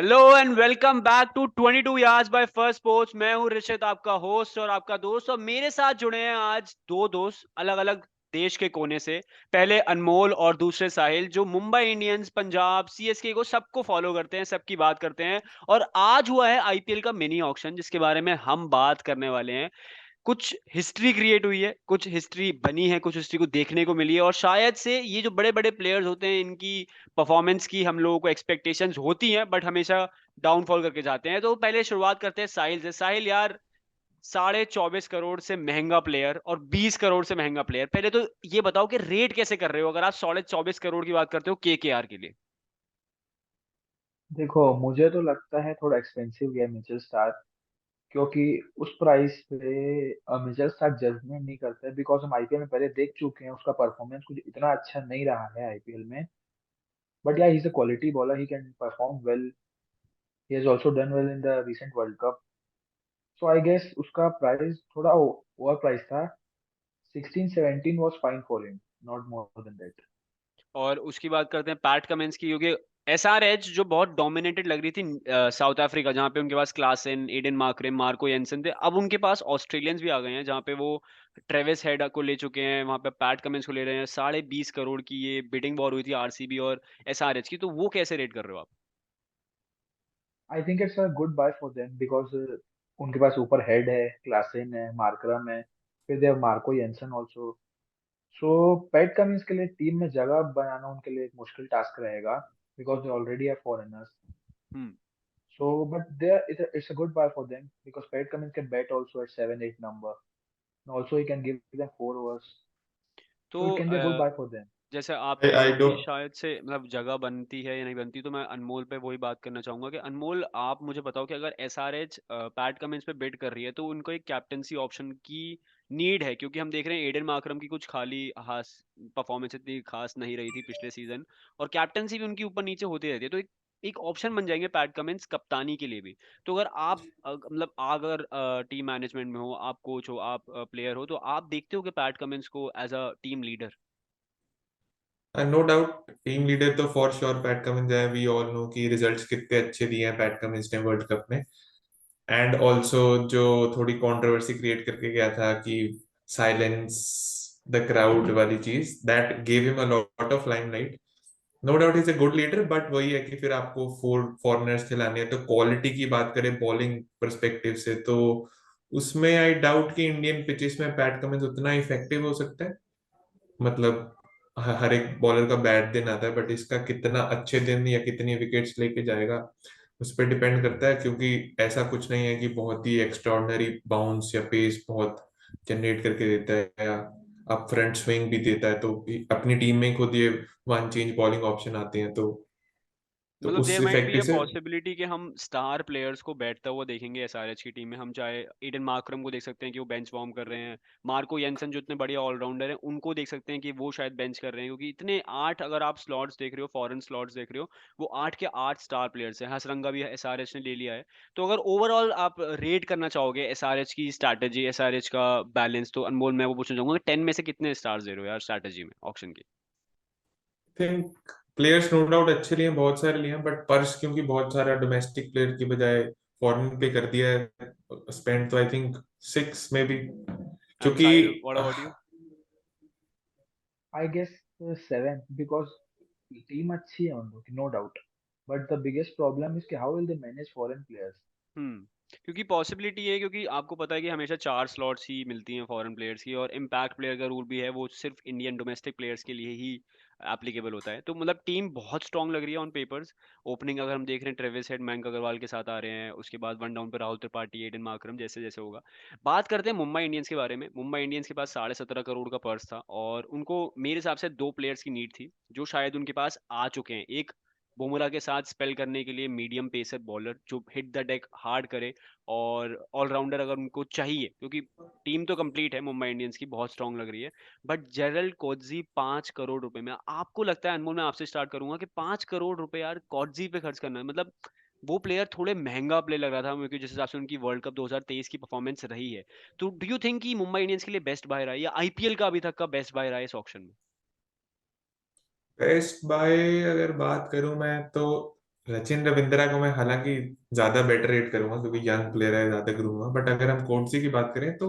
Hello and welcome back to 22 yards by first sports. मैं हूं ऋषित, आपका होस्ट और आपका दोस्त। और मेरे साथ जुड़े हैं आज दो दोस्त अलग अलग देश के कोने से। पहले अनमोल और दूसरे साहिल, जो मुंबई इंडियंस, पंजाब, सीएसके को सबको फॉलो करते हैं, सबकी बात करते हैं। और आज हुआ है आईपीएल का मिनी ऑक्शन, जिसके बारे में हम बात करने वाले हैं। कुछ हिस्ट्री क्रिएट हुई है, कुछ हिस्ट्री बनी है, कुछ हिस्ट्री को देखने को मिली है। और शायद से ये जो बड़े बड़े प्लेयर्स होते हैं, इनकी परफॉर्मेंस की हम लोगों को एक्सपेक्टेशंस होती हैं, बट हमेशा डाउनफॉल करके जाते हैं। तो पहले शुरुआत करते हैं साहिल से। साहिल यार, 24.5 करोड़ से महंगा प्लेयर और 20 करोड़ से महंगा प्लेयर, पहले तो ये बताओ कि रेट कैसे कर रहे हो अगर आप 24.5 करोड़ की बात करते हो केकेआर के लिए। देखो, मुझे तो लगता है थोड़ा एक्सपेंसिव गया मिचेल स्टार्क। क्योंकि उस प्राइस पे मिचेल स्टार्क जजमेंट नहीं करता है, बिकॉज हम आईपीएल में पहले देख चुके हैं उसका परफॉर्मेंस कुछ इतना अच्छा नहीं रहा है आईपीएल में। But yeah he is a quality bowler, he can perform well. He has also done well in the recent world cup. So I guess उसका प्राइस थोड़ा ओवर प्राइस था। 16-17 was fine for him, not more than that. और उसकी बात करते हैं Pat Cummins की, क्योंकि एसआरएच जो बहुत डोमिनेटेड लग रही थी साउथ अफ्रीका, जहाँ पे उनके पास Klaasen, Aiden Markram, Marco Jansen थे। अब उनके पास ऑस्ट्रेलियंस भी आ गए हैं, जहाँ पे वो ट्रेविस हेड को ले चुके हैं, वहाँ पे पैट कमिंस को ले रहे हैं। 20.5 करोड़ की ये बिडिंग वॉर हुई थी आरसीबी और एसआरएच की, तो वो कैसे रेट कर रहे हो आप? I think it's a good buy for them, because उनके पास ऊपर हेड है, क्लासन है, मार्करम है, फिर they have Marco Jansen also. So PAT Cummins के लिए टीम में जगह बनाना उनके लिए एक मुश्किल टास्क रहेगा, बिकॉज दे ऑलरेडी है foreigners. Hmm. So, but there it's a good buy for them because Pat Cummins can bat also at 7-8 number. And also he can give them 4 overs. तो So it can be a good buy for them. जैसे आप कह रहे I हो कि don't. शायद से मतलब जगह बनती है या नहीं बनती, तो मैं अनमोल पे वही बात करना चाहूंगा कि अनमोल, आप मुझे बताओ कि अगर एसआरएच पैट कमिंस पे बिड कर रही है, तो उनको एक कैप्टनसी ऑप्शन की नीड है, क्योंकि हम देख रहे हैं एडन मार्करम की कुछ खाली खास परफॉर्मेंस इतनी खास नहीं रही थी पिछले सीजन। और कैप्टनसी भी उनकी ऊपर नीचे होती रहती है, तो एक एक ऑप्शन बन जाएंगे पैट कमिंस कप्तानी के लिए भी। तो अगर आप मतलब अगर टीम मैनेजमेंट में हो, आप कोच हो, आप प्लेयर हो, तो आप देखते हो कि पैट कमिंस को as a team leader? No doubt team leader तो फॉर श्योर पैट कमिंस है। वी ऑल नो कि रिजल्ट्स कितने अच्छे दिए हैं पैट कमिंस ने वर्ल्ड कप में। एंड ऑल्सो जो थोड़ी कंट्रोवर्सी क्रिएट करके गया था कि साइलेंस द क्राउड वाली चीज, that gave him a lot of limelight. No doubt is a good leader, but वही है कि फिर आपको फोर फॉरनर्स खिलाने हैं। तो क्वालिटी की बात करें बॉलिंग परस्पेक्टिव से, तो उसमें आई डाउट कि इंडियन पिचेस में पैट कमिंस उतना इफेक्टिव हो सकता है। मतलब हर एक बॉलर का बैड दिन आता है, बट इसका कितना अच्छे दिन या कितनी विकेट्स लेके जाएगा उस पर डिपेंड करता है। क्योंकि ऐसा कुछ नहीं है कि बहुत ही एक्स्ट्राऑर्डिनरी बाउंस या पेस बहुत जनरेट करके देता है या अप फ्रंट स्विंग भी देता है। तो अपनी टीम में खुद ये वन चेंज बॉलिंग ऑप्शन आते हैं, तो मतलब उस देयर माइट बी इफेक्टिव अ से। पॉसिबिलिटी कि हम स्टार प्लेयर्स को बैठता हुआ देखेंगे एसआरएच की टीम में। हम चाहे ईडन मार्करम को देख सकते हैं कि वो बेंच वार्म कर रहे हैं, मार्को येंसन जो इतने बढ़िया ऑलराउंडर हैं उनको देख सकते हैं कि वो शायद बेंच कर रहे हैं, क्योंकि इतने 8 अगर आप स्लॉट्स देख रहे हो, फॉरेन स्लॉट्स देख रहे हो, वो 8 के 8 स्टार प्लेयर्स हैं। हसरंगा भी एसआरएच ने ले लिया है। तो अगर ओवरऑल आप रेट करना चाहोगे एसआरएच की स्ट्रैटेजी, एसआरएच का बैलेंस, तो अनमोल मैं वो पूछना चाहूंगा कि 10 में से कितने स्टार्स दे रहे हो यार स्ट्रैटेजी में ऑक्शन की? थिंक प्लेयर्स नो डाउट अच्छे लिए हैं, बहुत सारे लिए हैं, बट पर्स क्योंकि बहुत सारा डोमेस्टिक प्लेयर की बजाय फॉरेन पे कर दिया है स्पेंड, तो आई थिंक 6 में भी। एंड क्योंकि Sahil, what about you? I guess 7 because team अच्छी है उन लोग की, no doubt. But the biggest problem is कि how will they manage foreign players? क्योंकि पॉसिबिलिटी है, क्योंकि आपको पता है कि हमेशा 4 स्लॉट्स ही मिलती हैं फॉरेन प्लेयर्स की, और इम्पैक्ट प्लेयर का रूल भी है, वो सिर्फ इंडियन डोमेस्टिक प्लेयर्स के लिए ही एप्लीकेबल होता है। तो मतलब टीम बहुत स्ट्रांग लग रही है ऑन पेपर्स। ओपनिंग अगर हम देख रहे हैं, ट्रेविस हेड, मयंक अग्रवाल के साथ आ रहे हैं, उसके बाद वन डाउन पे राहुल त्रिपाठी, एडन मार्करम, जैसे जैसे होगा। बात करते हैं मुंबई इंडियंस के बारे में। मुंबई इंडियंस के पास 17.5 करोड़ का पर्स था, और उनको मेरे हिसाब से दो प्लेयर्स की नीड थी जो शायद उनके पास आ चुके हैं। एक बुमराह के साथ स्पेल करने के लिए मीडियम पेसर बॉलर जो हिट द डेक हार्ड करे, और ऑलराउंडर अगर उनको चाहिए, क्योंकि टीम तो कंप्लीट है मुंबई इंडियंस की, बहुत स्ट्रांग लग रही है। बट जेरल्ड कोटजी 5 करोड़ रुपए में, आपको लगता है, अनमोल मैं आपसे स्टार्ट करूंगा, कि 5 करोड़ रुपए यार कोटजी पे खर्च करना है? मतलब वो प्लेयर थोड़े महंगा प्ले लग रहा था मुझे, जिस हिसाब से उनकी वर्ल्ड कप 2023 की परफॉर्मेंस रही है। तो डू यू थिंक कि मुंबई इंडियंस के लिए बेस्ट बाय रहा है, या आईपीएल का अभी तक का बेस्ट बाय रहा है इस ऑक्शन में? बेस्ट बाय अगर बात करूं मैं, तो रचिन रविंद्रा को मैं हालांकि ज्यादा बेटर रेट करूंगा क्योंकि यंग प्लेयर है, ज्यादा करूंगा, बट अगर हम कोटसी की बात करें तो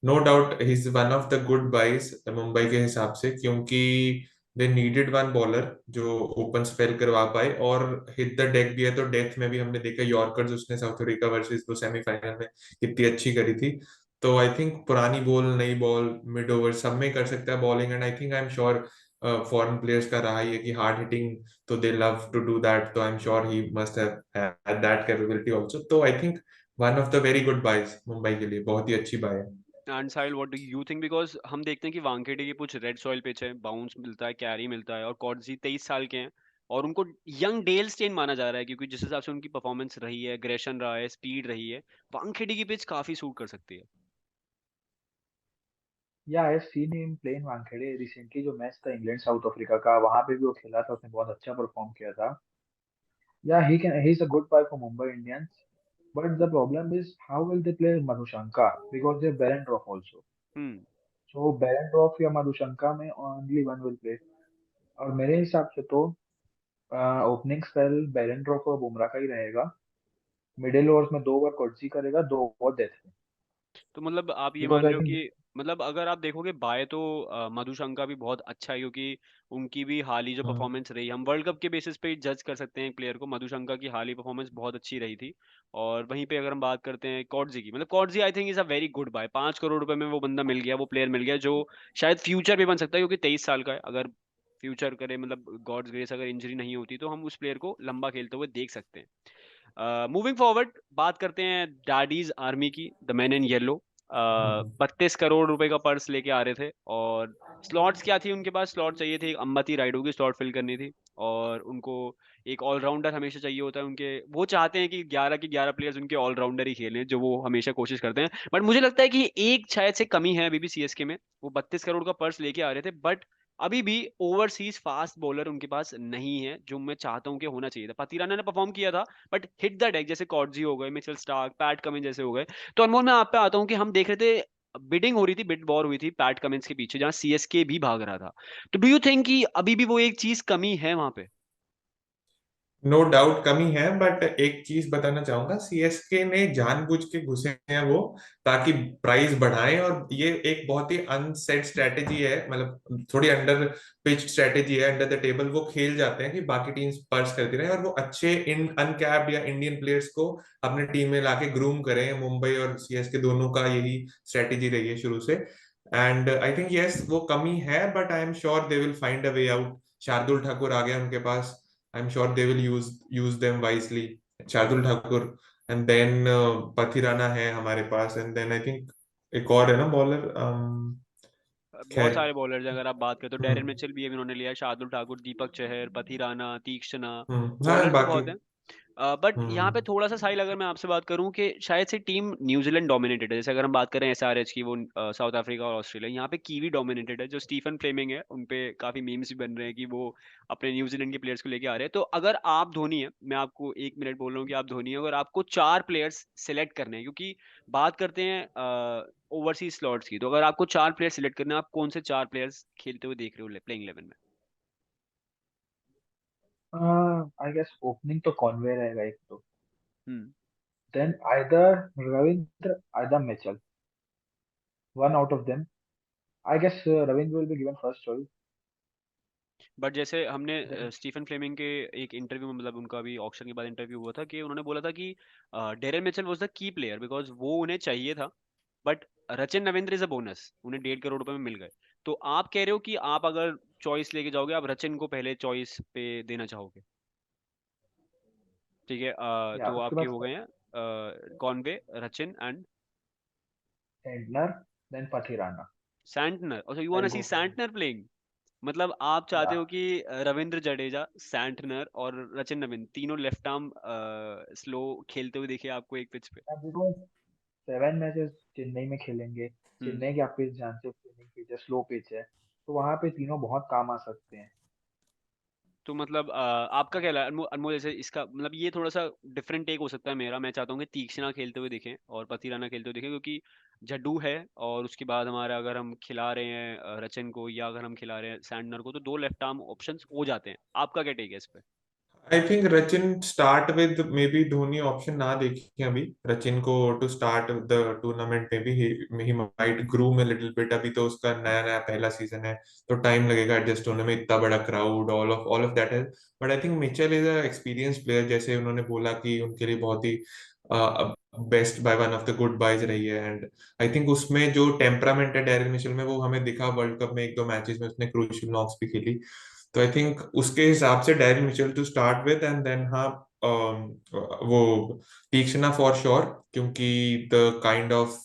no doubt he is one of the good buys Mumbai के हिसाब से, क्योंकि दे नीडेड वन बॉलर जो ओपन स्पेल करवा पाए और हिट द डेक भी है। तो डेथ में भी हमने देखा यॉर्कर्स उसने साउथ अफ्रीका वर्सेस तो सेमीफाइनल में कितनी अच्छी करी थी। तो आई थिंक पुरानी बॉल, नई बॉल, मिड ओवर सब में कर सकता है bowling. And I think I am sure foreign players का रहा ही है कि हार्ड हिटिंग, तो they love to do that. तो I am sure he must have had that capability also. तो I think one of the very good buys Mumbai के लिए, बहुत ही अच्छी बाय है। And Sahil, what do you think? Because हम देखते हैं कि वानखेड़े की कुछ रेड सॉइल पिच है, बाउंस मिलता है, कैरी मिलता है, और कॉटजी 23 साल के हैं और उनको यंग डेल स्टेन माना जा रहा है क्योंकि जिस हिसाब से उनकी परफॉर्मेंस रही है, एग्रेशन रहा है, स्पीड रही है, वानखेड़े की पिच काफी सूट कर सकती है। या I have seen him play in Wankhede recently. जो मैच था इंग्लैंड साउथ अफ्रीका का, वहां पे भी वो खेला था, उसने बहुत अच्छा परफॉर्म किया था। Yeah he is a good buy for Mumbai Indians, but the problem is how will they play Madushanka, because they Behrendorff also. Hmm. So Behrendorff या मधुशंका में ओनली वन विल प्ले। और मेरे हिसाब से तो ओपनिंग स्पेल बैरन drop और बुमराह का ही रहेगा। मिडिल ओवर्स में 2 ओवर कोटसी करेगा, 2 ओवर डेथ में। तो मतलब आप ये बिकॉज मान आई रहे हो थिंक कि मतलब अगर आप देखोगे बाय तो मधुशंका भी बहुत अच्छा है क्योंकि उनकी भी हाल ही जो परफॉर्मेंस रही, हम वर्ल्ड कप के बेसिस पे जज कर सकते हैं एक प्लेयर को। मधुशंका की हाल ही परफॉर्मेंस बहुत अच्छी रही थी। और वहीं पे अगर हम बात करते हैं कॉटजी की, मतलब Coetzee I think is a very good buy. 5 crore रुपए में वो बंदा मिल गया, वो प्लेयर मिल गया जो शायद फ्यूचर भी बन सकता है क्योंकि 23 साल का है। अगर फ्यूचर करे, मतलब गॉड्स ग्रेस अगर इंजरी नहीं होती, तो हम उस प्लेयर को लंबा खेलते हुए देख सकते हैं। मूविंग फॉरवर्ड बात करते हैं डैडीज आर्मी की, the man in yellow. 32 crore रुपए का पर्स लेके आ रहे थे और स्लॉट्स क्या थी उनके पास? स्लॉट चाहिए थे, एक अंबती राइडू की स्लॉट फिल करनी थी और उनको एक ऑलराउंडर हमेशा चाहिए होता है उनके। वो चाहते हैं कि 11 के 11 प्लेयर्स उनके ऑलराउंडर ही खेलें, जो वो हमेशा कोशिश करते हैं। बट मुझे लगता है कि एक शायद से कमी है अभी भी सीएसके में। वो 32 करोड़ का पर्स लेके आ रहे थे, बट अभी भी ओवरसीज फास्ट बॉलर उनके पास नहीं है, जो मैं चाहता हूं कि होना चाहिए था। पतिराना ने परफॉर्म किया था, बट हिट द डेक, जैसे कॉर्जी हो गए, मिचेल स्टार्क, पैट कमिंस जैसे हो गए। तो अनमोल, मैं आप पे आता हूँ कि हम देख रहे थे, बिडिंग हो रही थी, बिड वॉर हुई थी पैट कमिंस के पीछे, जहां सीएसके भी भाग रहा था। तो डू यू थिंक कि अभी भी वो एक चीज कमी है वहां पे? नो डाउट कमी है, बट एक चीज बताना चाहूंगा, सीएसके ने जानबूझ के घुसे हैं वो ताकि प्राइस बढ़ाएं। और ये एक बहुत ही अनसेट स्ट्रेटेजी है, मतलब थोड़ी अंडर पिच स्ट्रेटेजी है, अंडर द टेबल वो खेल जाते हैं कि बाकी टीम्स पर्स करती रहे और वो अच्छे इन अनकैप्ड या इंडियन प्लेयर्स को अपने टीम में लाके ग्रूम करें। मुंबई और सीएसके दोनों का यही स्ट्रेटेजी रही है शुरू से। एंड आई थिंक यस वो कमी है, but I am sure they will find a way out. Shardul Thakur आ गया उनके पास, I'm sure they will use them wisely. Shardul Thakur, and then Pathirana है हमारे पास, एंड देन आई थिंक एक और है ना बॉलर, बहुत खैर। सारे बॉलर्स हैं, अगर आप बात करें तो डेरिन हम्म। मिचेल भी अभी उन्होंने लिया है, शार्दुल ठाकुर, दीपक चहर, पथिराना, तीक्ष्णा। हाँ बॉलर्स तो बाकी। बहुत हैं। बट यहाँ पे हम्म। थोड़ा सा साहिल, अगर मैं आपसे बात करूं कि शायद से टीम न्यूजीलैंड डोमिनेटेड है। जैसे अगर हम बात करें एसआरएच की, वो साउथ अफ्रीका और ऑस्ट्रेलिया, यहाँ पे कीवी डोमिनेटेड है। जो स्टीफन फ्लेमिंग है, उन पे काफी मीम्स भी बन रहे हैं कि वो अपने न्यूजीलैंड के प्लेयर्स को लेके आ रहे हैं। तो अगर आप धोनी है, मैं आपको 1 मिनट बोल रहा हूँ कि आप धोनी है, अगर आपको 4 प्लेयर्स सिलेक्ट करने हैं, क्योंकि बात करते हैं ओवरसीज स्लॉट्स की, तो अगर आपको 4 प्लेयर सिलेक्ट करने हैं, आप कौन से 4 प्लेयर्स खेलते हुए देख रहे हो प्लेइंग 11 में? आई गेस ओपनिंग तो कॉनवे रहेगा एक तो। Hmm. Then either Ravindra, either Mitchell, one out of them. I guess Ravindra will be given first choice. But जैसे हमने देन स्टीफन फ्लेमिंग के एक इंटरव्यू में, मतलब उनका भी ऑक्शन के बाद इंटरव्यू हुआ था, कि उन्होंने बोला था कि Darren Mitchell was the key player because वो उन्हें चाहिए था। But Rachin Ravindra is a bonus, उन्हें 1.5 करोड़ रुपए में मिल गए। तो आप कह रहे हो कि आप अगर चॉइस लेके जाओगे, आप रचिन को पहले चॉइस पे देना चाहोगे? ठीक है, या तो उसके आपके बाद हो गए हैं Conway, Rachin and Santner, then Pathirana. Santner. अच्छा, you want I to see go for Santner playing? मतलब आप या चाहते हो कि रविंद्र जडेजा, सैंटनर और रचिन नवीन तीनों लेफ्ट आर्म स्लो खेलते हुए देखिए आपको एक पिच पे? बिकॉज 7 मैचेस चेन्नई में खेलेंगे। हम्म। चेन्नई की आप पिच जानते हो, स्पिनिंग पिच है, स्लो पिच है, तो वहां पे तीनों बहुत काम आ सकते हैं। तो मतलब आपका क्या अनमोल, अनमोल, जैसे इसका मतलब ये थोड़ा सा डिफरेंट टेक हो सकता है मेरा। मैं चाहता हूँ कि तीक्ष्णा खेलते हुए देखें और पतिराना खेलते हुए देखें, क्योंकि जड्डू है और उसके बाद हमारा, अगर हम खिला रहे हैं रचिन को या अगर हम खिला रहे हैं सैंटनर को, तो 2 लेफ्ट आर्म ऑप्शंस हो जाते हैं। आपका क्या टेक है इस पे? I think Rachin start with may be Dhoni option ना देखें अभी रचिन को टू स्टार्ट द टूर्नामेंट में भी he might groom a little bit. अभी तो उसका नया नया पहला सीजन है तो टाइम लगेगा एडजस्ट होने में, इतना बड़ा क्राउड, ऑल ऑफ दैट है। But I think Mitchell is a experience player, जैसे उन्होंने बोला कि उनके लिए बहुत ही best buy one of the good buys रही है। एंड आई थिंक उसमें जो टेम्परामेंट है डेरिल मिचेल में वो हमें दिखा वर्ल्ड कप में, एक दो मैचेस में उसने क्रूशियल नॉक्स भी खेली। तो आई थिंक उसके हिसाब से Daryl Mitchell to start with and then हाँ वो तीक्ष्णा फॉर श्योर, क्योंकि the kind of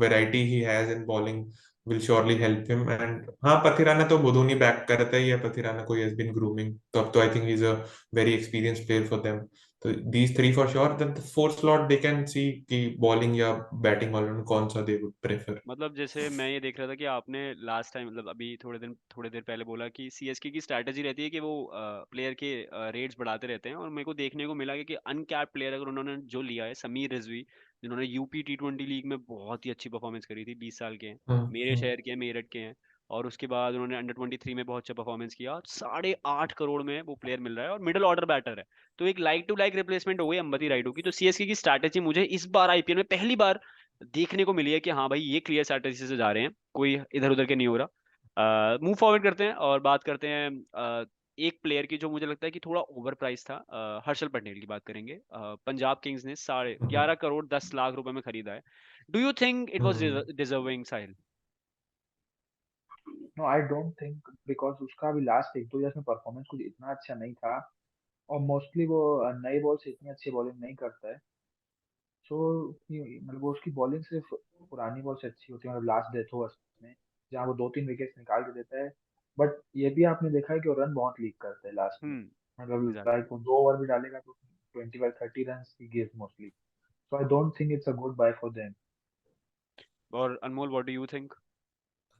variety he has in bowling will surely help him. And हाँ पथिराना तो धोनी बैक करता ही है, पथिराना को हैज बीन ग्रूमिंग, तो अब तो I think he is a very experience player for them. तो these three for sure, then the fourth slot they can see कि बॉलिंग या बैटिंग ऑलराउंड कौन सा दे वुड प्रेफर। मतलब जैसे मैं ये देख रहा था कि आपने लास्ट टाइम मतलब अभी थोड़े देर पहले बोला कि सीएसके की स्ट्रैटेजी रहती है कि वो प्लेयर के रेट्स बढ़ाते रहते हैं, और मेरे को देखने को मिला कि अनकैप्ड प्लेयर अगर उन्होंने जो लिया है, समीर रिजवी, जिन्होंने यूपी T20 लीग में बहुत ही अच्छी परफॉर्मेंस करी थी, 20 साल के हैं, मेरे शहर के हैं, मेरठ के हैं, और उसके बाद उन्होंने अंडर 23 में बहुत अच्छा परफॉर्मेंस किया, 8.5 करोड़ में वो प्लेयर मिल रहा है और मिडल ऑर्डर बैटर है। तो एक लाइक टू लाइक रिप्लेसमेंट हो गई अंबती राइडू की। तो सीएसके की स्ट्रैटेजी मुझे इस बार आईपीएल में पहली बार देखने को मिली है कि हाँ भाई ये क्लियर स्ट्रैटेजी से जा रहे हैं, कोई इधर उधर के नहीं हो रहा। मूव फॉरवर्ड करते हैं और बात करते हैं एक प्लेयर की जो मुझे लगता है कि थोड़ा ओवर प्राइस था। हर्षल पटेल की बात करेंगे। पंजाब किंग्स ने 11.11 करोड़ 10 लाख रुपए में खरीदा है। Do you think it was deserving, Sahil? No I don't think, because उसका अभी लास्ट एक दो ईयर्स में परफॉर्मेंस कुछ इतना अच्छा नहीं था, और मोस्टली वो नई बॉल से इतनी अच्छी बॉलिंग नहीं करता है। सो मतलब वो उसकी बॉलिंग सिर्फ पुरानी बॉल से अच्छी होती है, मतलब लास्ट डेथ ओवर्स में जहाँ वो दो तीन विकेट निकाल के देता है। बट ये भी आपने देखा है कि वो रन बहुत लीक करता है लास्ट में, मतलब एग्जैक्टली। लाइक वो 2 ओवर भी डालेगा तो 25-30 रन ही gives mostly. So I don't think it's a good buy for them. और Anmol, what do you think?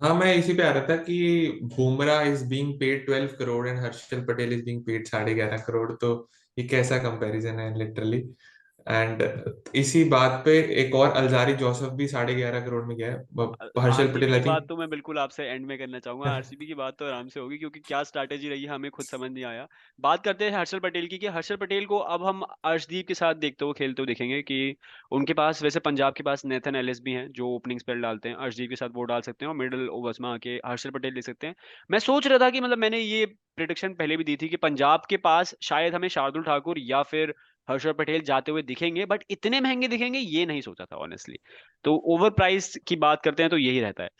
हाँ मैं इसी पे आ रहा था कि Bumrah is being paid 12 crore and Harshal Patel is being paid 11.5 crore, तो ये कैसा कंपैरिजन है लिटरली। एंड इसी बात पे एक और अल्जारी जोसेफ भी 11.5 करोड़ में गया है। हर्षल आरसीबी पटेल की आई बात थिंक। तो मैं बिल्कुल आपसे एंड में करना चाहूंगा। आरसीबी की बात तो आराम से होगी, क्योंकि क्या स्ट्रैटेजी रही है हमें खुद समझ नहीं आया। बात करते हैं हर्षल पटेल की, कि हर्षल पटेल को अब हम अर्शदीप के साथ देखते हुए खेलते हुए देखेंगे कि उनके पास, वैसे पंजाब के पास नेथन एलिस भी हैं जो ओपनिंग स्पेल डालते हैं, अर्शदीप के साथ वो डाल सकते हैं, और मिडिल ओवर्स में आके हर्षल पटेल ले सकते हैं। मैं सोच रहा था कि मतलब मैंने ये प्रिडिक्शन पहले भी दी थी कि पंजाब के पास शायद हमें शार्दुल ठाकुर या फिर हर्षल पटेल जाते हुए दिखेंगे, बट इतने महंगे दिखेंगे ये नहीं सोचा था ऑनेस्टली। तो ओवर प्राइस की बात करते हैं तो यही रहता है।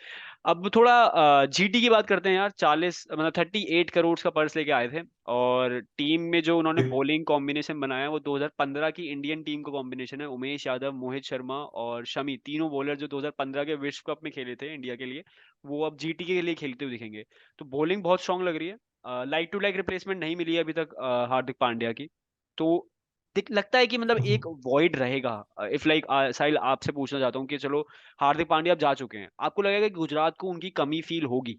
अब थोड़ा जीटी की बात करते हैं यार। 40 मतलब 38 करोड़ का पर्स लेके आए थे, और टीम में जो उन्होंने बॉलिंग कॉम्बिनेशन बनाया वो 2015 की इंडियन टीम का कॉम्बिनेशन है। उमेश यादव, मोहित शर्मा और शमी, तीनों बॉलर जो 2015 के विश्व कप में खेले थे इंडिया के लिए, वो अब जीटी के लिए खेलते हुए दिखेंगे। तो बॉलिंग बहुत स्ट्रांग लग रही है। लाइक टू लाइक रिप्लेसमेंट नहीं मिली है अभी तक हार्दिक पांड्या की। तो लगता है कि मतलब एक वॉइड रहेगा। इफ लाइक साहिल, आपसे पूछना चाहता हूँ कि चलो हार्दिक पांड्या अब जा चुके हैं, आपको लगेगा कि गुजरात को उनकी कमी फील होगी?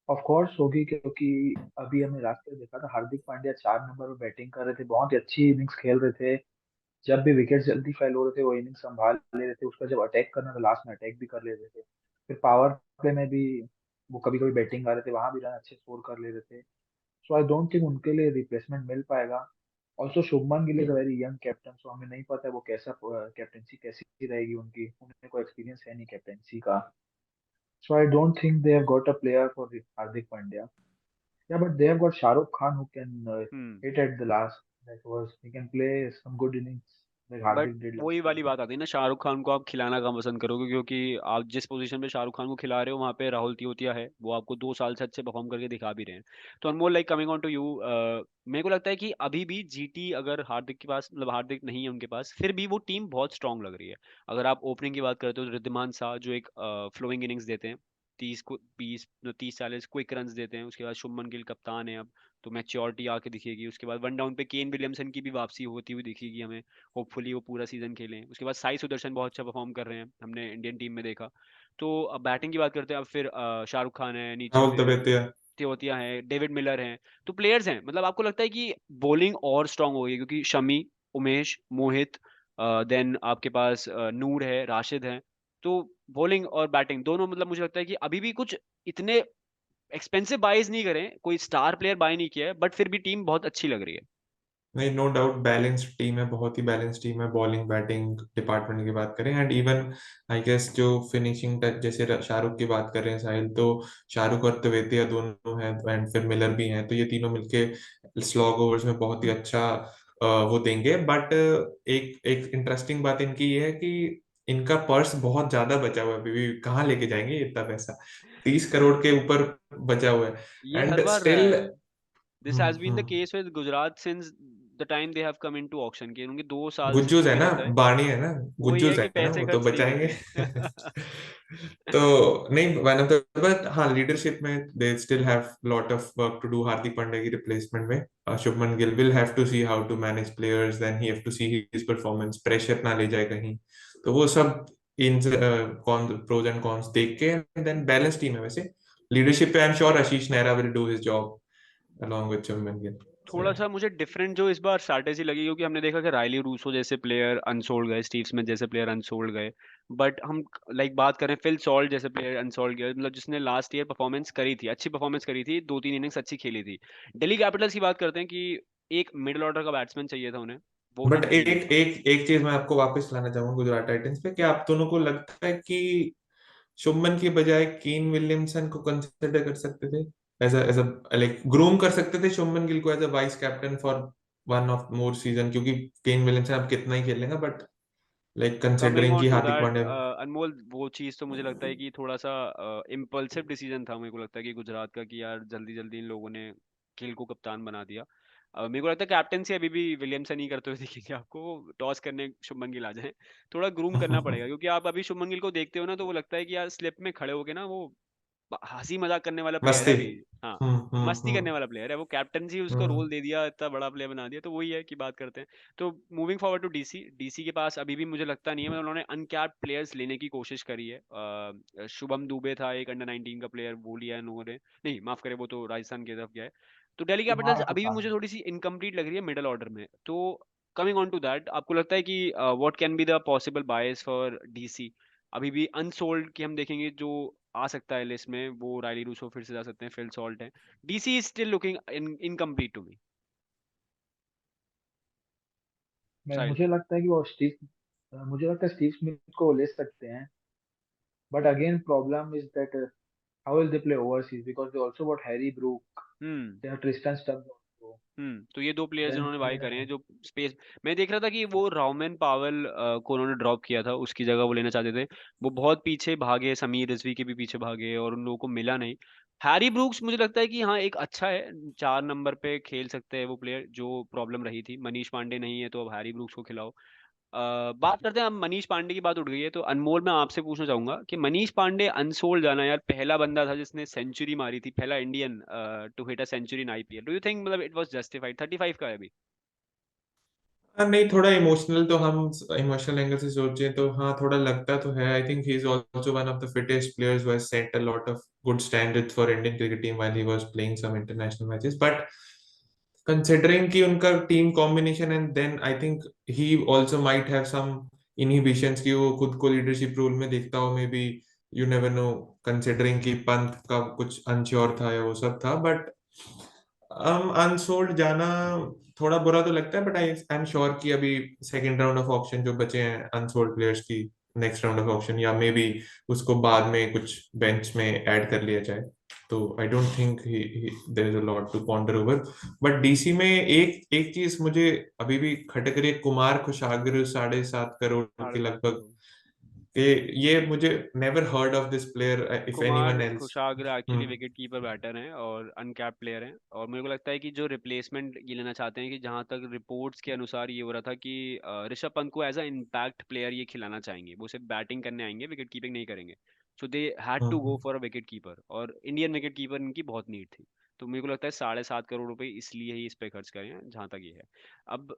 ऑफ कोर्स होगी, क्योंकि अभी हमने लास्ट ईयर देखा था हार्दिक पांड्या 4 नंबर पर बैटिंग कर रहे थे, बहुत ही अच्छी इनिंग्स खेल रहे थे। जब भी विकेट जल्दी फेल हो रहे थे वो इनिंग संभाल ले रहे थे, उसका जब अटैक करना था लास्ट में अटैक भी कर ले रहे थे। फिर पावर प्ले में भी वो कभी कभी बैटिंग आ रहे थे, वहां भी रन अच्छे स्कोर कर ले रहे थे। सो आई डोंट थिंक उनके लिए रिप्लेसमेंट मिल पाएगा। Also Shubman Gill is a very young captain, so हमें नहीं पता वो कैसा कैप्टनसी कैसी रहेगी उनकी, उन्हें कोई एक्सपीरियंस है नहीं कैप्टनसी का। So I don't think they have got a player for Hardik Pandya. Yeah, but they have got Shah Rukh Khan who can hmm. hit at the last. He can play some good innings like but Hardik did वही last वाली season. बात आती है ना, शाहरुख खान को आप खिलाना कहाँ पसंद करोगे? क्योंकि आप जिस पोजीशन पे शाहरुख खान को खिला रहे हो वहाँ पे राहुल तिवारी है, वो आपको 2 साल से अच्छे परफॉर्म करके दिखा भी रहे हैं। तो Anmol, like coming on to you, मेरे को लगता है कि अभी भी जीटी, अगर हार्दिक के पास, मतलब हार्दिक नहीं है उनके पास, फिर भी वो टीम बहुत स्ट्रांग लग रही है। अगर आप ओपनिंग की बात करते हो तो रिद्धिमान शाह जो एक फ्लोइंग इनिंग्स देते हैं, 30 40 क्विक रन्स देते हैं। उसके बाद शुभमन गिल कप्तान है अब, तो मैच्योरिटी आके दिखेगी। उसके बाद वन डाउन पे केन विलियमसन की भी वापसी होती हुई दिखेगी हमें, होपफुली वो पूरा सीजन खेलें। उसके बाद साई सुदर्शन बहुत अच्छा परफॉर्म कर रहे हैं, हमने इंडियन टीम में देखा। तो अब बैटिंग की बात करते हैं, अब फिर शाहरुख खान है, नीचे राहुल फिर तबियत। तेवतिया है, डेविड मिलर हैं। तो प्लेयर्स हैं, मतलब आपको लगता है कि बॉलिंग और स्ट्रांग हो गई क्योंकि शमी, उमेश, मोहित, देन आपके पास नूर है, राशिद है। तो बॉलिंग और बैटिंग दोनों, मतलब मुझे लगता है कि अभी भी कुछ इतने एक्सपेंसिव बाइज नहीं करें, कोई स्टार प्लेयर बाय नहीं किया है, बट फिर भी टीम बहुत अच्छी लग रही है। नहीं, नो डाउट बैलेंस्ड टीम है, बहुत ही बैलेंस्ड टीम है बॉलिंग बैटिंग डिपार्टमेंट की बात करें, एंड इवन आई गेस जो फिनिशिंग टच, जैसे शाहरुख की बात कर रहे हैं साहिल, तो शाहरुख और तेवेतिया दोनों हैं, एंड फिर मिलर भी हैं, तो ये तीनों मिलके स्लॉग ओवर्स में बहुत ही अच्छा वो देंगे। बट एक एक इंटरेस्टिंग बात इनकी ये है कि इनका पर्स बहुत ज्यादा बचा हुआ है, अभी भी कहाँ लेके जाएंगे इतना पैसा, 30 करोड़ के ऊपर बचा हुआ ये है, हर एंड बार रहा स्टिल। है। This has been the case with Gujarat since the time they have come into auction, के उनके 2 साल से गुज्जूस जो है भी ना, रहता है बाणी है ना, वही है गुज्जूस कि है ना, पैसे वो तो खर्च नहीं बचाएंगे। करते। तो नहीं, वन ऑफ द, बट हाँ, लीडरशिप में they still have lot of work to do Hardik Pandya की रिप्लेसमेंट में। Shubman Gill will have to see how to manage players, then he have to see his performance, pressure ना ले जाए कहीं, तो वो सब in con pros and cons देख के, देन बैलेंस टीम है वैसे। लीडरशिप पे I am sure Ashish Nehra will do his job along with Shubman Gill. थोड़ा सा मुझे डिफरेंट जो इस बार स्ट्रैटेजी लगी, क्योंकि हमने देखा कि रायली रूसो जैसे प्लेयर अनसोल्ड गए, स्टीव स्मिथ जैसे प्लेयर अनसोल्ड गए, बट हम लाइक बात करें फिल सॉल्ट जैसे प्लेयर अनसोल्ड गए, मतलब जिसने लास्ट ईयर परफॉर्मेंस करी थी, अच्छी परफॉर्मेंस करी थी, 2-3 इनिंग्स अच्छी खेली थी। दिल्ली कैपिटल्स की बात करते हैं कि एक मिडिल ऑर्डर का बैट्समैन चाहिए था उन्हें, वो बट नहीं एक मिला। एक एक चीज मैं आपको वापस लाना चाहूंगा गुजरात टाइटंस पे, क्या आप दोनों को लगता है कि शुभमन की बजाय केन विलियमसन को कंसिडर कर सकते थे, एज अ लाइक ग्रूम कर सकते थे शुभमन गिल को as a vice captain for one of more season, क्योंकि केन विलियमसन आप कितना ही खेल लेगा, but like coming considering on कि टू हार्दिक दैट पांड्या। अनमोल, वो चीज़ तो मुझे लगता है कि थोड़ा सा इम्पल्सिव डिसीजन था, मेरे को लगता है कि गुजरात का, कि यार जल्दी जल्दी इन लोगों ने गिल को कप्तान बना दिया। मेरे को लगता है कैप्टन से अभी भी विलियमसन ही करते हुए दिखेंगे आपको, टॉस करने शुभमन गिल आ जाए, थोड़ा ग्रूम करना पड़ेगा, क्योंकि आप अभी शुभमन गिल को देखते हो ना, तो वो लगता है कि यार स्लिप में खड़े होके ना, वो हंसी मजाक करने वाला प्लेयर है मस्ती। अभी। हाँ, मस्ती करने हम्म। वाला प्लेयर है वो, कैप्टनसी उसको हम्म। रोल दे दिया, इतना बड़ा प्लेयर बना दिया, तो वही है कि बात करते हैं। तो moving forward to DC, DC के पास अभी भी मुझे लगता नहीं है, मतलब उन्होंने अनकैप्ड प्लेयर्स लेने की कोशिश करी है। शुभम दुबे था एक अंडर 19 का प्लेयर, वो लिया है उन्होंने, नहीं माफ करे, वो तो राजस्थान की तरफ गया है। तो दिल्ली कैपिटल्स कुमार अभी भी था। मुझे थोड़ी सी इनकम्प्लीट लग रही है मिडल ऑर्डर में। तो कमिंग ऑन टू दैट, आपको लगता है कि what can be the possible bias for DC? अभी भी अनसोल्ड की हम देखेंगे जो आ सकता है लिस्ट में, वो रायली रूसो फिर से जा सकते हैं, फिल सॉल्ट है। DC is still looking incomplete to me. मैं साहिल। मुझे लगता है कि वो स्टीव मुझे लगता है स्टीव स्मिथ को ले सकते हैं, but again problem is that how will they play overseas because they also got Harry Brook, hmm. They have Tristan Stubbs also, तो ये 2 प्लेयर्स देन इन्होंने दे बाय करे हैं जो स्पेस। मैं देख रहा था कि वो राउमेन पावल को उन्होंने ड्रॉप किया था, उसकी जगह वो लेना चाहते थे। वो बहुत पीछे भागे, समीर रिजवी के भी पीछे भागे, और उन लोगों को मिला नहीं। हैरी ब्रूक्स मुझे लगता है कि हाँ एक अच्छा है, 4 नंबर पे खेल सकते हैं वो प्लेयर, जो प्रॉब्लम रही थी। मनीष पांडे नहीं है, तो अब हैरी ब्रूक्स को खिलाओ। बात करते हैं, अब मनीष पांडे की बात उठ गई है, तो अनमोल मैं आपसे पूछना चाहूंगा कि मनीष पांडे अनसोल्ड जाना, यार पहला बंदा था जिसने सेंचुरी मारी थी, पहला Indian to hit a century in IPL. Do you think मतलब इट वाज जस्टिफाइड? 35 का है अभी। हाँ, नहीं, थोड़ा इमोशनल, तो हम इमोशनल एंगल से सोचे तो हाँ थोड़ा लगता तो है। I think he is also one of the fittest players who has set a lot of good standards for Indian cricket team while he was playing some international matches, but considering कि उनका team combination, and then I think he also might have some inhibitions कि वो खुद को leadership role में देखता हो, maybe, you never know, considering कि पंत का कुछ अनश्योर था या वो सब था, बट अनसोल्ड जाना थोड़ा बुरा तो लगता है, बट आई एम श्योर कि अभी सेकंड राउंड ऑफ ऑक्शन जो बचे हैं अनसोल्ड प्लेयर्स की, नेक्स्ट राउंड ऑफ ऑक्शन, या मे बी उसको बाद में कुछ बेंच में ऐड कर लिया जाए, तो I don't think there is a lot to ponder over. But DC में एक एक चीज मुझे अभी भी खटक रही है, कुमार खुशाग्र 7.5 करोड़ के 7.5 करोड़। लगभग, कि ये मुझे never heard of this player if Kumar anyone else. Kushagra actually wicket keeper batter हैं और अनकैप्ड प्लेयर हैं, और मेरे को लगता है कि जो रिप्लेसमेंट ये लेना चाहते हैं, कि जहां तक रिपोर्ट्स के अनुसार ये हो रहा था कि ऋषभ पंत को एज अ इम्पैक्ट प्लेयर ये खिलाना चाहेंगे, वो सिर्फ बैटिंग करने आएंगे, विकेट कीपिंग नहीं करेंगे। So they had to go for a wicket keeper, और इंडियन विकेट कीपर इनकी बहुत नीड थी। तो मेरे को लगता है 7.5 करोड़ रुपए इसलिए ही इस पे खर्च करें हैं, जहां तक ये है। अब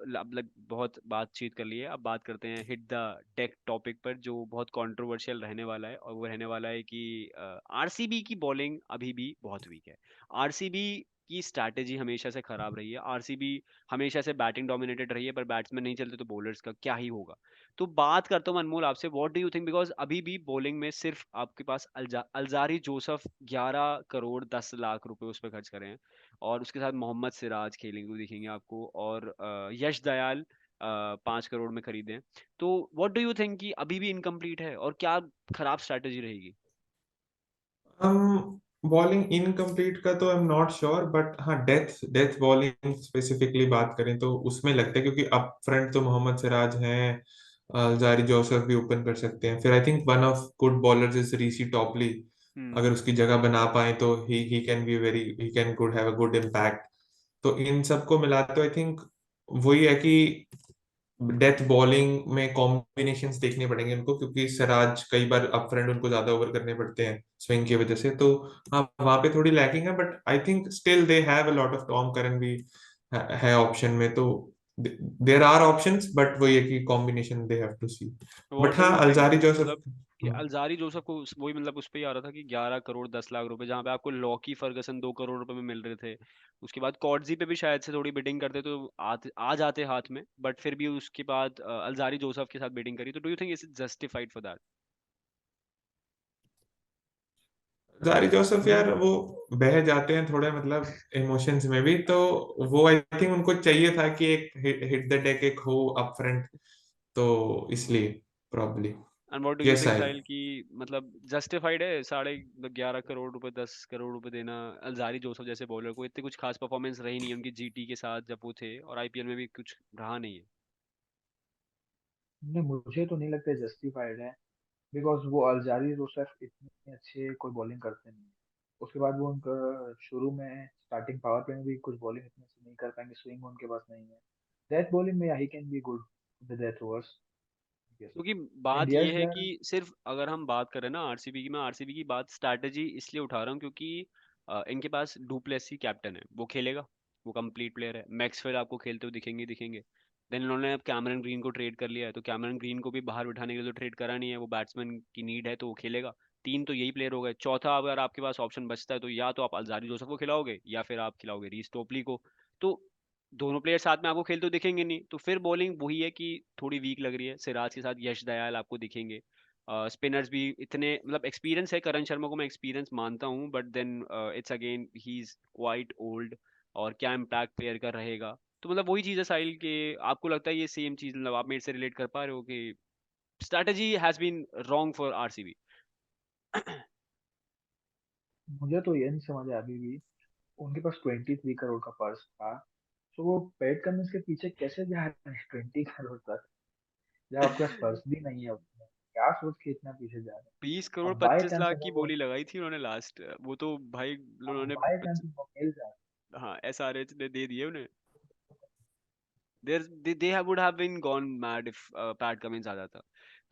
बहुत बातचीत कर ली है, अब बात करते हैं हिट द टेक टॉपिक पर, जो बहुत कंट्रोवर्शियल रहने वाला है, और वो रहने वाला है कि आरसीबी की बॉलिंग अभी भी बहुत वीक है। आरसीबी की स्ट्रैटेजी हमेशा से खराब रही है। आरसीबी हमेशा से बैटिंग डोमिनेटेड रही है, पर बैट्समैन नहीं चलते तो बॉलर्स का क्या ही होगा। तो बात करता हूँ अनमोल आपसे, what do you think, because अभी भी बॉलिंग में सिर्फ आपके पास अल्जारी जोसफ 11 करोड़ 10 लाख रुपए उस पर खर्च करें हैं, और उसके साथ मोहम्मद सिराज खेलेंगे दिखेंगे आपको, और यश दयाल 5 करोड़ में खरीदे हैं। तो व्हाट डू यू थिंक कि अभी भी इनकम्प्लीट है, और क्या खराब स्ट्रैटेजी रहेगी? हम बॉलिंग इनकम्प्लीट का तो I am not sure, but हाँ, डेथ डेथ बॉलिंग स्पेसिफिकली बात करें तो उसमें लगता है, क्योंकि अप फ्रंट तो मोहम्मद सिराज हैं, जारी जोसेफ भी ओपन कर सकते हैं, फिर I think one of good bowlers is Reece Topley. Hmm. अगर उसकी जगह बना पाए तो he can be very, he can good have a good impact. तो इन सबको मिलाते आई थिंक वही है कि डेथ बॉलिंग में कॉम्बिनेशंस देखने पड़ेंगे उनको, क्योंकि सिराज कई बार अप फ्रंट उनको ज्यादा ओवर करने पड़ते हैं स्विंग की वजह से। तो हाँ, वहां पे थोड़ी लैकिंग है, but I think still they have a lot of, Tom Curran भी है ऑप्शन में, तो देयर आर ऑप्शंस, बट वही है कि combination they have to see. What but do हाँ, यू थिंक, अल्जारी जोसेफ। मतलब कि अल्जारी जोसफ को वही मतलब उस पे ही आ रहा था कि 11 करोड़ 10 लाख रुपए, जहां पे आपको लॉकी फर्गसन 2 करोड़ रुपए में मिल रहे थे। उसके बाद कॉडजी पे भी शायद से थोड़ी बिडिंग करते तो आ जाते हाथ में, बट फिर भी उसके बाद अल्जारी जोसफ के साथ बिडिंग करी। तो do you think is justified for that? जारी जोसेफ मुझे यार, वो बह जाते हैं थोड़े मतलब इमोशंस में भी, तो वो आई थिंक उनको चाहिए था कि एक हिट द डेक एक हो अप फ्रंट, तो इसलिए probably. And what do you yes think I, Sahil, कि मतलब जस्टिफाइड है 11.5 करोड़ रुपए 10 करोड़ रुपए देना अल्जारी जोसफ जैसे बॉलर को? इतनी कुछ खास परफॉर्मेंस रही नहीं है उनकी जीटी के साथ जब वो थे, और आईपीएल में भी कुछ रहा नहीं है। नहीं, मुझे तो नहीं लगता जस्टिफाइड है, बिकॉज वो अल्जारी जोसेफ इतने अच्छे कोई बॉलिंग करते नहीं है। उसके बाद वो उनका शुरू में स्टार्टिंग पावर प्ले में भी कुछ बॉलिंग इतने से नहीं कर पाएंगे, स्विंग उनके पास नहीं है। डेथ बॉलिंग में ही can be good the death overs, yes. क्योंकि एंड बात ये यस है कि दैट। सिर्फ अगर हम बात करें ना आरसीबी की, मैं आरसीबी की बात स्ट्रैटेजी इसलिए उठा रहा हूँ क्योंकि इनके पास डुप्लेसी कैप्टन है, वो खेलेगा, वो कंप्लीट प्लेयर है। मैक्सवेल आपको खेलते हुए दिखेंगे दिखेंगे। देन इन्होंने अब कैमरन ग्रीन को ट्रेड कर लिया है, तो कैमरन ग्रीन को भी बाहर बिठाने के लिए तो ट्रेड करा नहीं है, वो बैट्समैन की नीड है तो वो खेलेगा। तीन तो यही प्लेयर हो गए। चौथा अगर आपके पास ऑप्शन बचता है तो या तो आप अल्जारी जोसफ को खिलाओगे या फिर आप खिलाओगे रीस टोपली को। तो दोनों प्लेयर साथ में आपको खेलते हुए दिखेंगे नहीं, तो फिर बॉलिंग वही है कि थोड़ी वीक लग रही है। सिराज के साथ यश दयाल आपको दिखेंगे। स्पिनर्स भी इतने, मतलब एक्सपीरियंस है, करण शर्मा को मैं एक्सपीरियंस मानता हूँ, but then it's again he is quite old, और क्या इम्पैक्ट प्लेयर का रहेगा। तो मतलब वही चीज़ है साहिल, के आपको लगता है ये सेम चीज़, मतलब आप मेरे से रिलेट कर पा रहे हो कि strategy has been wrong for RCB? मुझे तो ये नहीं समझ आया अभी भी, उनके पास 23 करोड़ का पर्स था, तो वो पेड कमिंस के पीछे कैसे जा रहे हैं 20 करोड़ तक, जब आपके पास पर्स भी नहीं है उतना? क्या सोच के इतना पीछे जा रहे हैं? 20 करोड़ अब बाय 25 चांस लाख अगर की वो, बोली लगाई थी उन्होंने लास्ट, वो तो भाई अब उन्होंने बाय चांस वो मिल जाए। हाँ एसआरएच ने दे दिए उन्हें। they would have been gone mad if Pat Cummins आ जाता।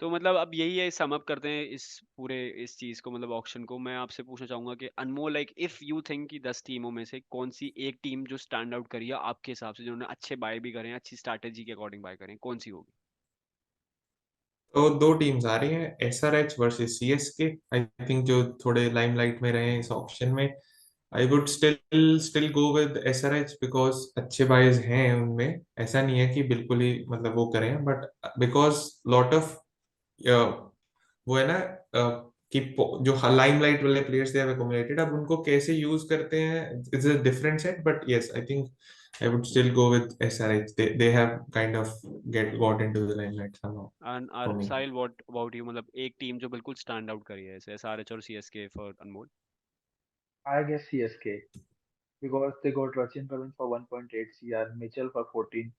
तो मतलब अब यही है, सम अप करते हैं इस पूरे इस चीज को, मतलब ऑक्शन को। मैं आपसे पूछना चाहूंगा कि अनमोल, लाइक इफ यू थिंक कि 10 टीमों में से कौन सी एक टीम जो स्टैंड आउट करी है आपके हिसाब से, जिन्होंने अच्छे बाय भी करे हैं, अच्छी स्ट्रैटेजी के अकॉर्डिंग बाय करें, कौन सी होगी? तो दो टीम्स आ रही हैं, SRH versus CSK. I think जो थोड़े लाइमलाइट में रहे हैं इस ऑप्शन में, I would still still go with SRH, because अच्छे बायर्स हैं उनमें, ऐसा नहीं है कि बिल्कुल ही मतलब वो करें, बट बिकॉज लॉट ऑफ वो है ना, कि जो लाइमलाइट वाले प्लेयर्स दे हैव अकोमोडेटेड, अब उनको कैसे यूज करते हैं it's a different set, but yes I think I would still go with SRH. They have kind of got into the limelight somehow and for are me. Sahil, what about you, मतलब एक team जो बिल्कुल stand out करी है ऐसे SRH और CSK for Anmol? I guess CSK, because they got Rachin Praveen for 1.8 CR, Mitchell for 14.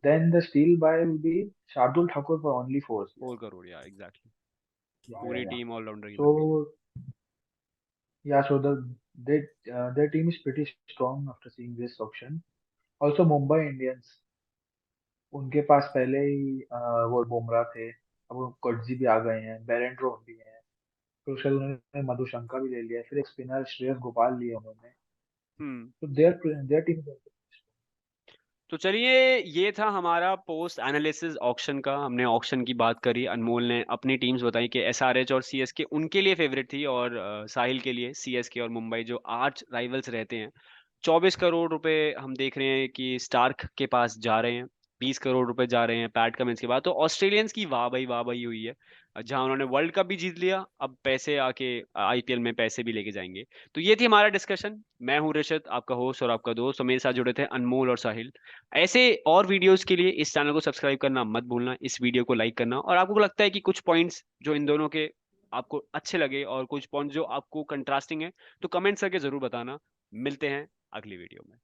Then the steal buy will be Shardul Thakur for only 4 CR. 4 crore, या exactly. Yeah, yeah, पूरी yeah. Team allrounder की बन गई। So yeah, so their team is pretty strong after seeing this option. Also Mumbai Indians, उनके पास पहले ही वो बुमराह थे, अब वो कटजी भी आ गए हैं, बेरेंड्रो भी हैं, फिर उसके बाद उन्होंने मधुशंका भी ले लिया, फिर एक स्पिनर श्रेयस गोपाल लिए उन्होंने। हम्म। तो देयर टीम। तो चलिए, ये था हमारा पोस्ट एनालिसिस ऑक्शन का। हमने ऑक्शन की बात करी, अनमोल ने अपनी टीम्स बताई कि एसआरएच और सीएसके उनके लिए फेवरेट थी, और साहिल के लिए सीएसके और मुंबई जो आर्च राइवल्स रहते हैं 24 करोड़ रुपए हम देख रहे हैं कि स्टार्क के पास जा रहे हैं, 20 करोड़ रुपए जा रहे हैं पैट कमिंस के बाद। तो ऑस्ट्रेलियंस की वाह भाई हुई है, जहां उन्होंने वर्ल्ड कप भी जीत लिया, अब पैसे आके आईपीएल में पैसे भी लेके जाएंगे। तो ये थी हमारा डिस्कशन। मैं हूँ ऋषित, आपका होस्ट और आपका दोस्त, और मेरे साथ जुड़े थे अनमोल और साहिल। ऐसे और वीडियोस के लिए इस चैनल को सब्सक्राइब करना मत भूलना, इस वीडियो को लाइक करना, और आपको लगता है कि कुछ पॉइंट्स जो इन दोनों के आपको अच्छे लगे और कुछ पॉइंट्स जो आपको कंट्रास्टिंग है, तो कमेंट्स करके जरूर बताना। मिलते हैं अगली वीडियो में।